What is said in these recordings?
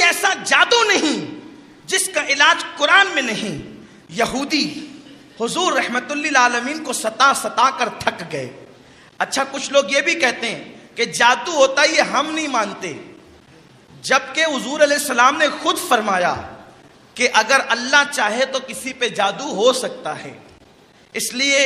ایسا جادو نہیں جس کا علاج قرآن میں نہیں. یہودی حضور رحمت للعالمین کو ستا ستا کر تھک گئے. اچھا کچھ لوگ یہ بھی کہتے ہیں کہ جادو ہوتا ہے، یہ ہم نہیں مانتے، جبکہ حضور علیہ السلام نے خود فرمایا کہ اگر اللہ چاہے تو کسی پہ جادو ہو سکتا ہے. اس لیے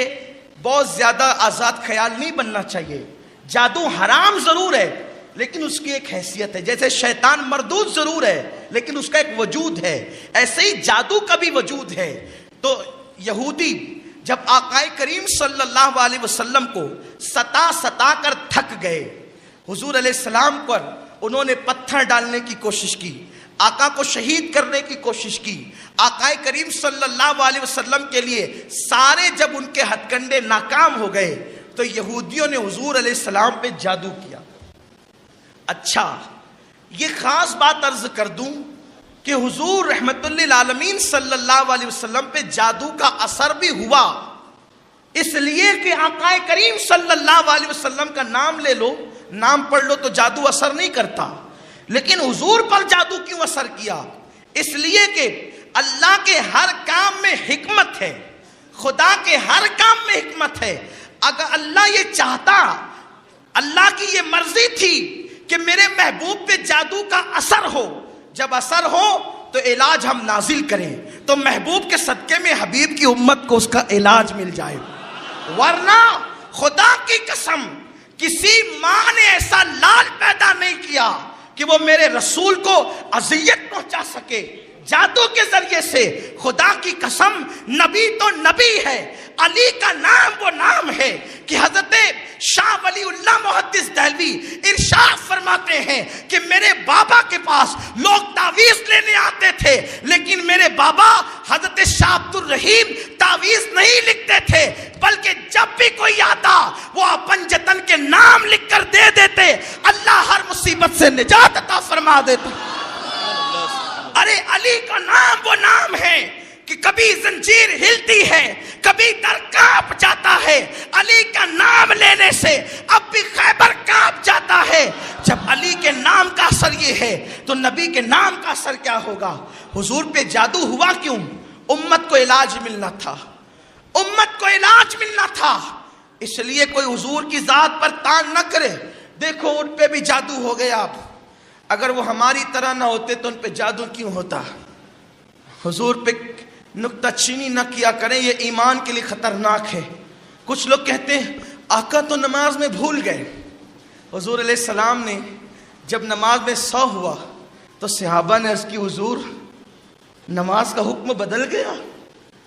بہت زیادہ آزاد خیال نہیں بننا چاہیے. جادو حرام ضرور ہے لیکن اس کی ایک حیثیت ہے. جیسے شیطان مردود ضرور ہے لیکن اس کا ایک وجود ہے، ایسے ہی جادو کا بھی وجود ہے. تو یہودی جب آقا کریم صلی اللہ علیہ وسلم کو ستا ستا کر تھک گئے، حضور علیہ السلام پر انہوں نے پتھر ڈالنے کی کوشش کی، آقا کو شہید کرنے کی کوشش کی. آقا کریم صلی اللہ علیہ وسلم کے لیے سارے جب ان کے ہتھ کنڈے ناکام ہو گئے تو یہودیوں نے حضور علیہ السلام پہ جادو کیا. اچھا یہ خاص بات عرض کر دوں کہ حضور رحمت للعالمین صلی اللہ علیہ وسلم پہ جادو کا اثر بھی ہوا، اس لیے کہ آقا کریم صلی اللہ علیہ وسلم کا نام لے لو، نام پڑھ لو تو جادو اثر نہیں کرتا. لیکن حضور پر جادو کیوں اثر کیا؟ اس لیے کہ اللہ کے ہر کام میں حکمت ہے، خدا کے ہر کام میں حکمت ہے. اگر اللہ یہ چاہتا، اللہ کی یہ مرضی تھی کہ میرے محبوب پہ جادو کا اثر ہو، جب اثر ہو تو علاج ہم نازل کریں تو محبوب کے صدقے میں حبیب کی امت کو اس کا علاج مل جائے. ورنہ خدا کی قسم کسی ماں نے ایسا لال پیدا نہیں کیا کہ وہ میرے رسول کو اذیت پہنچا سکے جادو کے ذریعے سے. خدا کی قسم نبی تو نبی ہے، علی کا نام وہ نام ہے کہ حضرت شاہ ولی اللہ محدث دہلوی ارشاد فرماتے ہیں کہ میرے بابا کے پاس لوگ تعویذ لینے آتے تھے لیکن میرے بابا حضرت شاہ عبد الرحیم تعویذ نہیں لکھتے تھے، بلکہ جب بھی کوئی آتا وہ اپن جتن کے نام لکھ کر دے دیتے، اللہ ہر مصیبت سے نجات عطا فرما دیتا. ارے علی کا نام وہ نام ہے کہ کبھی زنجیر ہلتی ہے، کبھی در کانپ جاتا ہے. علی کا نام لینے سے اب بھی خیبر کانپ جاتا ہے. جب علی کے نام کا اثر یہ ہے تو نبی کے نام کا اثر کیا ہوگا؟ حضور پہ جادو ہوا کیوں؟ امت کو علاج ملنا تھا، امت کو علاج ملنا تھا. اس لیے کوئی حضور کی ذات پر تان نہ کرے. دیکھو ان پہ بھی جادو ہو گیا، اب اگر وہ ہماری طرح نہ ہوتے تو ان پہ جادو کیوں ہوتا؟ حضور پہ نکتہ چینی نہ کیا کریں، یہ ایمان کے لیے خطرناک ہے. کچھ لوگ کہتے ہیں آقا تو نماز میں بھول گئے. حضور علیہ السلام نے جب نماز میں سو ہوا تو صحابہ نے عرض کی حضور نماز کا حکم بدل گیا.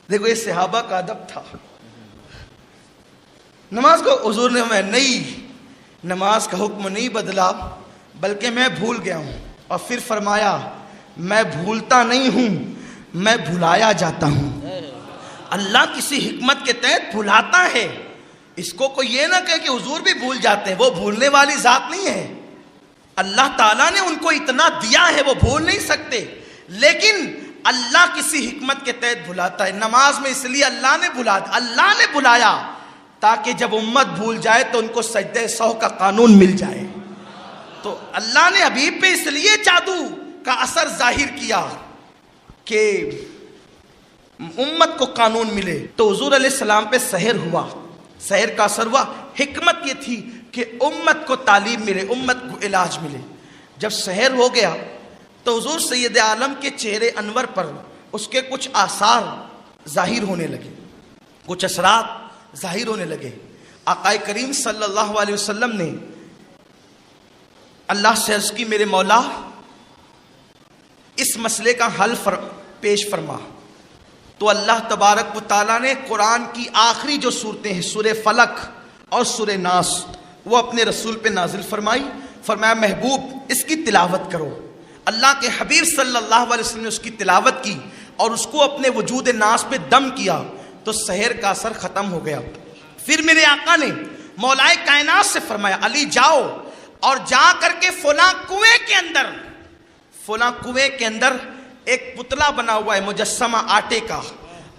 دیکھو یہ صحابہ کا ادب تھا. نماز کو حضور نے میں نہیں، نماز کا حکم نہیں بدلا بلکہ میں بھول گیا ہوں. اور پھر فرمایا میں بھولتا نہیں ہوں، میں بھلایا جاتا ہوں. اللہ کسی حکمت کے تحت بھلاتا ہے. اس کو کوئی یہ نہ کہے کہ حضور بھی بھول جاتے ہیں، وہ بھولنے والی ذات نہیں ہے. اللہ تعالیٰ نے ان کو اتنا دیا ہے وہ بھول نہیں سکتے، لیکن اللہ کسی حکمت کے تحت بھلاتا ہے. نماز میں اس لیے اللہ نے بھلایا تاکہ جب امت بھول جائے تو ان کو سجدہ سہو کا قانون مل جائے. تو اللہ نے حبیب پہ اس لیے جادو کا اثر ظاہر کیا کہ امت کو قانون ملے. تو حضور علیہ السلام پہ سحر ہوا، سحر کا اثر ہوا. حکمت یہ تھی کہ امت کو تعلیم ملے، امت کو علاج ملے. جب سحر ہو گیا تو حضور سید عالم کے چہرے انور پر اس کے کچھ آثار ظاہر ہونے لگے، کچھ اثرات ظاہر ہونے لگے. آقا کریم صلی اللہ علیہ وسلم نے اللہ سے عرض کی میرے مولا اس مسئلے کا حل پیش فرما. تو اللہ تبارک و تعالیٰ نے قرآن کی آخری جو صورتیں ہیں سورہ فلق اور سورہ ناس وہ اپنے رسول پہ نازل فرمائی. فرمایا محبوب اس کی تلاوت کرو. اللہ کے حبیب صلی اللہ علیہ وسلم نے اس کی تلاوت کی اور اس کو اپنے وجود ناس پہ دم کیا تو سحر کا اثر ختم ہو گیا. پھر میرے آقا نے مولائے کائنات سے فرمایا علی جاؤ اور جا کر کے فلاں کنویں کے اندر ایک پتلا بنا ہوا ہے مجسمہ آٹے کا،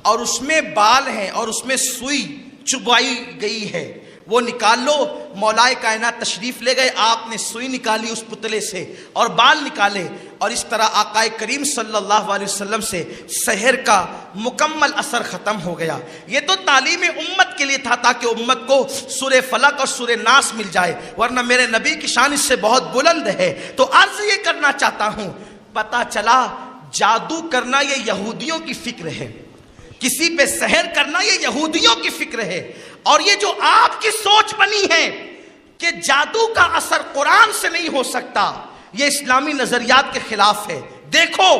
اور اس میں بال ہیں اور اس میں سوئی چبائی گئی ہے. وہ نکال لو۔ مولائے کائنات تشریف لے گئے، آپ نے سوئی نکالی اس پتلے سے اور بال نکالے، اور اس طرح آقائے کریم صلی اللہ علیہ وسلم سے سحر کا مکمل اثر ختم ہو گیا۔ یہ تو تعلیم امت کے لیے تھا تاکہ امت کو سورہ فلق اور سورہ ناس مل جائے، ورنہ میرے نبی کی شان اس سے بہت بلند ہے۔ تو عرض یہ کرنا چاہتا ہوں، پتہ چلا جادو کرنا یہ یہودیوں کی فکر ہے، کسی پہ سحر کرنا یہ یہودیوں کی فکر ہے، اور یہ جو آپ کی سوچ بنی ہے کہ جادو کا اثر قرآن سے نہیں ہو سکتا، یہ اسلامی نظریات کے خلاف ہے۔ دیکھو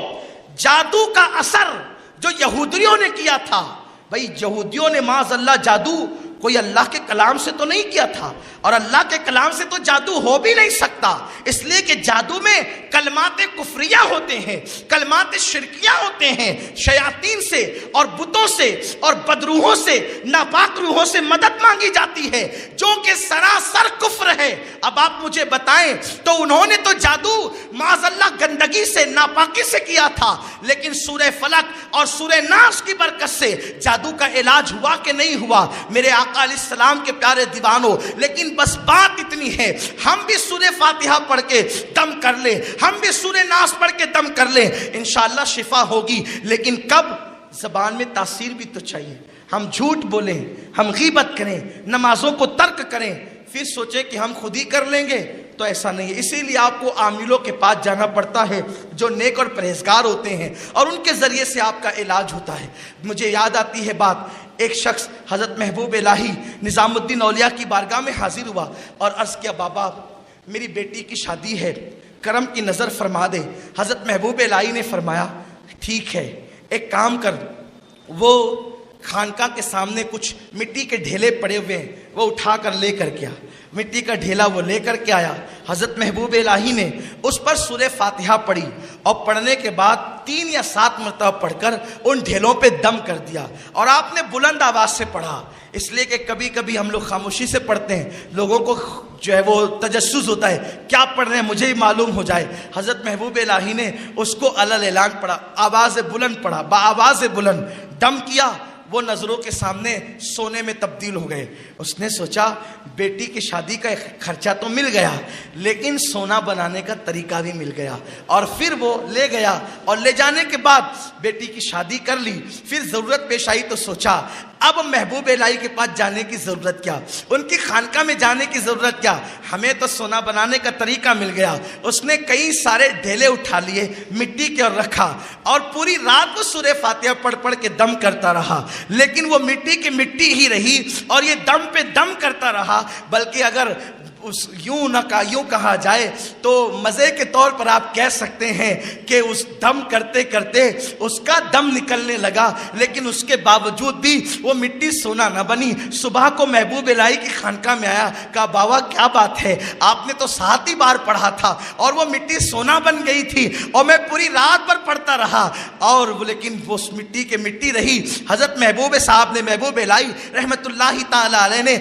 جادو کا اثر جو یہودیوں نے کیا تھا، بھئی یہودیوں نے معاذ اللہ جادو کوئی اللہ کے کلام سے تو نہیں کیا تھا، اور اللہ کے کلام سے تو جادو ہو بھی نہیں سکتا، اس لیے کہ جادو میں کلمات کفریہ ہوتے ہیں، کلمات شرکیہ ہوتے ہیں، شیاطین سے اور بتوں سے اور بدروحوں سے، ناپاک روحوں سے مدد مانگی جاتی ہے، جو کہ سراسر کفر ہے۔ اب آپ مجھے بتائیں، تو انہوں نے تو جادو معاذ اللہ گندگی سے، ناپاکی سے کیا تھا، لیکن سورہ فلق اور سورہ ناس کی برکت سے جادو کا علاج ہوا کہ نہیں ہوا؟ میرے آقا علیہ السلام کے پیارے دیوانوں، لیکن بس بات اتنی ہے، ہم بھی سورہ فاتحہ پڑھ کے دم کر لیں، ہم بھی سورہ ناس پڑھ کے دم کر لیں، انشاءاللہ شفا ہوگی، لیکن کب؟ زبان میں تاثیر بھی تو چاہیے۔ ہم جھوٹ بولیں، ہم غیبت کریں، نمازوں کو ترک کریں، پھر سوچیں کہ ہم خود ہی کر لیں گے، تو ایسا نہیں ہے۔ اسی لیے آپ کو عاملوں کے پاس جانا پڑتا ہے جو نیک اور پرہیزگار ہوتے ہیں، اور ان کے ذریعے سے آپ کا علاج ہوتا ہے۔ مجھے یاد آتی ہے بات، ایک شخص حضرت محبوب الہی نظام الدین اولیاء کی بارگاہ میں حاضر ہوا اور عرض کیا، بابا میری بیٹی کی شادی ہے، کرم کی نظر فرما دے۔ حضرت محبوب الہی نے فرمایا ٹھیک ہے، ایک کام کر، وہ خانقاہ کے سامنے کچھ مٹی کے ڈھیلے پڑے ہوئے ہیں، وہ اٹھا کر لے کر کے آ۔ مٹی کا ڈھیلا وہ لے کر کے آیا، حضرت محبوب الہی نے اس پر سورہ فاتحہ پڑھی، اور پڑھنے کے بعد 3 یا 7 مرتبہ پڑھ کر ان ڈھیلوں پہ دم کر دیا، اور آپ نے بلند آواز سے پڑھا، اس لیے کہ کبھی کبھی ہم لوگ خاموشی سے پڑھتے ہیں، لوگوں کو جو ہے وہ تجسس ہوتا ہے کیا پڑھ رہے ہیں مجھے ہی معلوم ہو جائے۔ حضرت محبوب الہی نے اس کو علل اعلان پڑھا، آواز بلند پڑھا، بآواز بلند دم کیا، وہ نظروں کے سامنے سونے میں تبدیل ہو گئے۔ اس نے سوچا بیٹی کی شادی کا خرچہ تو مل گیا، لیکن سونا بنانے کا طریقہ بھی مل گیا، اور پھر وہ لے گیا، اور لے جانے کے بعد بیٹی کی شادی کر لی۔ پھر ضرورت پیش آئی تو سوچا اب محبوب الہی کے پاس جانے کی ضرورت کیا، ان کی خانقاہ میں جانے کی ضرورت کیا، ہمیں تو سونا بنانے کا طریقہ مل گیا۔ اس نے کئی سارے ڈھیلے اٹھا لیے مٹی کے اور رکھا، اور پوری رات وہ سورہ فاتحہ پڑھ پڑھ کے دم کرتا رہا، لیکن وہ مٹی کی مٹی ہی رہی، اور یہ دم پہ دم کرتا رہا۔ بلکہ اگر یوں کہا جائے تو مزے کے طور پر آپ کہہ سکتے ہیں کہ اس دم کرتے کرتے اس کا دم نکلنے لگا، لیکن اس کے باوجود بھی وہ مٹی سونا نہ بنی۔ صبح کو محبوب الہی کی خانقاہ میں آیا، کہا بابا کیا بات ہے، آپ نے تو 7 ہی بار پڑھا تھا اور وہ مٹی سونا بن گئی تھی، اور میں پوری رات بھر پڑھتا رہا، اور لیکن وہ مٹی کے مٹی رہی۔ حضرت محبوب صاحب نے، محبوب الہی رحمت اللہ تعالی علیہ نے